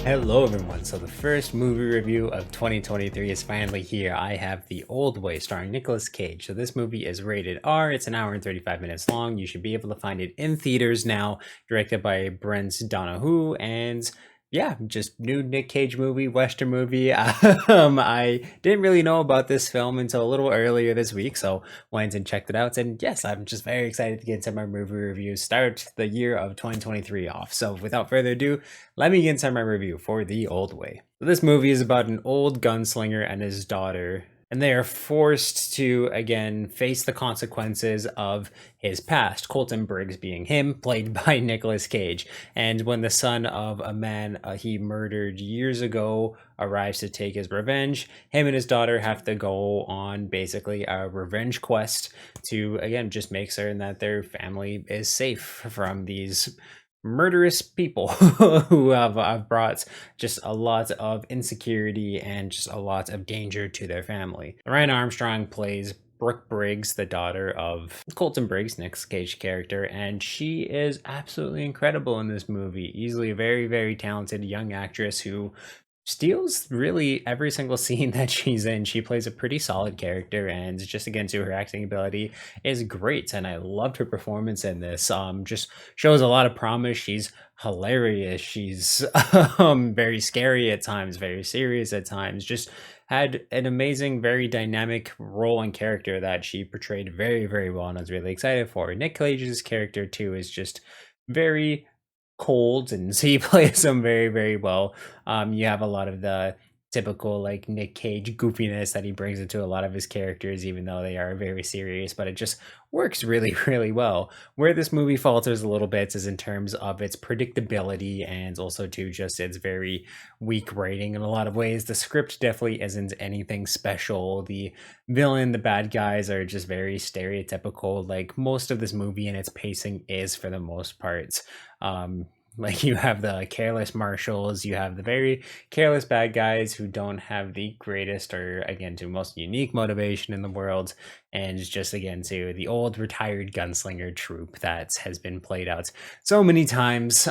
Hello everyone. So the first movie review of 2023 is finally here. I have The Old Way starring Nicolas Cage. So this movie is rated R. It's an hour and 35 minutes long. You should be able to find it in theaters now, directed by Brent Donahue, and yeah, just new Nick Cage movie, Western movie. I didn't really know about this film until a little earlier this week, so went and checked it out. And yes, I'm just very excited to get into my movie review. Start the year of 2023 off. So without further ado, let me get into my review for The Old Way. So this movie is about an old gunslinger and his daughter, and they are forced to again face the consequences of his past. Colton Briggs being him, played by Nicolas Cage. And when the son of a man he murdered years ago arrives to take his revenge, him and his daughter have to go on basically a revenge quest to again just make certain that their family is safe from these murderous people who have brought just a lot of insecurity and just a lot of danger to their family. Ryan Armstrong plays Brooke Briggs, the daughter of Colton Briggs, Nick Cage character, and she is absolutely incredible in this movie. Easily a very, very talented young actress who steals really every single scene that she's in. She plays a pretty solid character, and just again to her acting ability is great. And I loved her performance in this. Just shows a lot of promise. She's hilarious. She's very scary at times, very serious at times. Just had an amazing, very dynamic role and character that she portrayed very, very well, and I was really excited for. Nick Cage's character too is just very cold, and so he plays them very, very well. You have a lot of the typical like Nick Cage goofiness that he brings into a lot of his characters, even though they are very serious, but it just works really, really well. Where this movie falters a little bit is in terms of its predictability, and also to just its very weak writing in a lot of ways. The script definitely isn't anything special. The villain, the bad guys are just very stereotypical. Like most of this movie and its pacing is for the most part. Like you have the careless marshals, you have the very careless bad guys who don't have the greatest or again to most unique motivation in the world, and just again to the old retired gunslinger trope that has been played out so many times.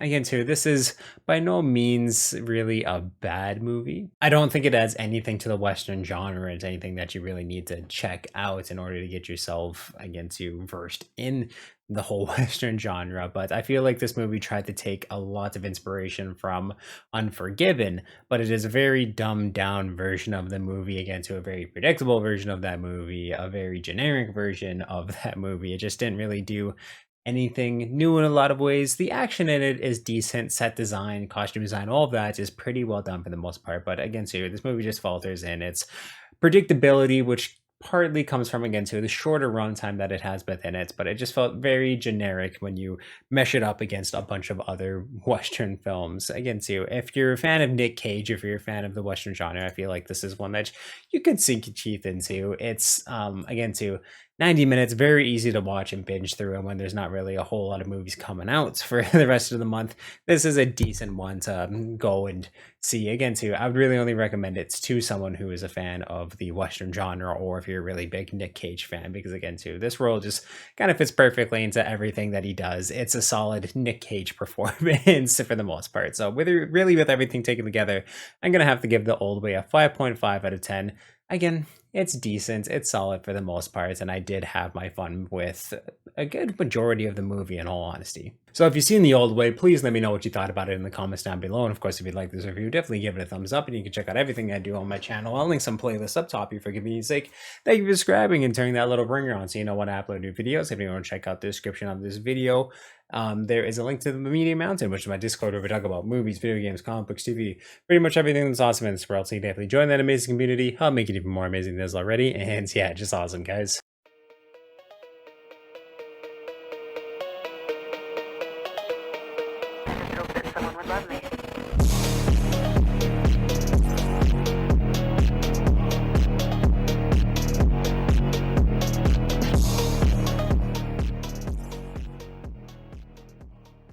Again too, this is by no means really a bad movie. I don't think it adds anything to the Western genre. It's anything that you really need to check out in order to get yourself again to versed in the whole Western genre. But I feel like this movie tried to take a lot of inspiration from Unforgiven, but it is a very dumbed down version of the movie, again to a very predictable version of that movie, a very generic version of that movie. It just didn't really do anything new in a lot of ways. The action in it is decent, set design, costume design, all of that is pretty well done for the most part. But again, so this movie just falters in its predictability, which partly comes from again to the shorter runtime that it has within it, but it just felt very generic when you mesh it up against a bunch of other Western films. Again, too, if you're a fan of Nick Cage, if you're a fan of the Western genre, I feel like this is one that you could sink your teeth into. It's again, too, 90 minutes, very easy to watch and binge through. And when there's not really a whole lot of movies coming out for the rest of the month, this is a decent one to go and see. Again, too, I would really only recommend it to someone who is a fan of the Western genre, or if you're a really big Nick Cage fan, because again, too, this role just kind of fits perfectly into everything that he does. It's a solid Nick Cage performance for the most part. So with everything taken together, I'm gonna have to give The Old Way a 5.5 out of 10. Again, it's decent, it's solid for the most part, and I did have my fun with a good majority of the movie in all honesty. So if you've seen The Old Way, please let me know what you thought about it in the comments down below. And of course, if you'd like this review, definitely give it a thumbs up, and you can check out everything I do on my channel. I'll link some playlists up top here for convenience sake. Thank you for subscribing and turning that little ringer on so you know when I upload new videos. If you want to check out the description of this video, there is a link to the Media Mountain, which is my Discord where we talk about movies, video games, comic books, TV, pretty much everything that's awesome in this world. So you definitely join that amazing community. I'll make it even more amazing than it is already. And yeah, just awesome, guys.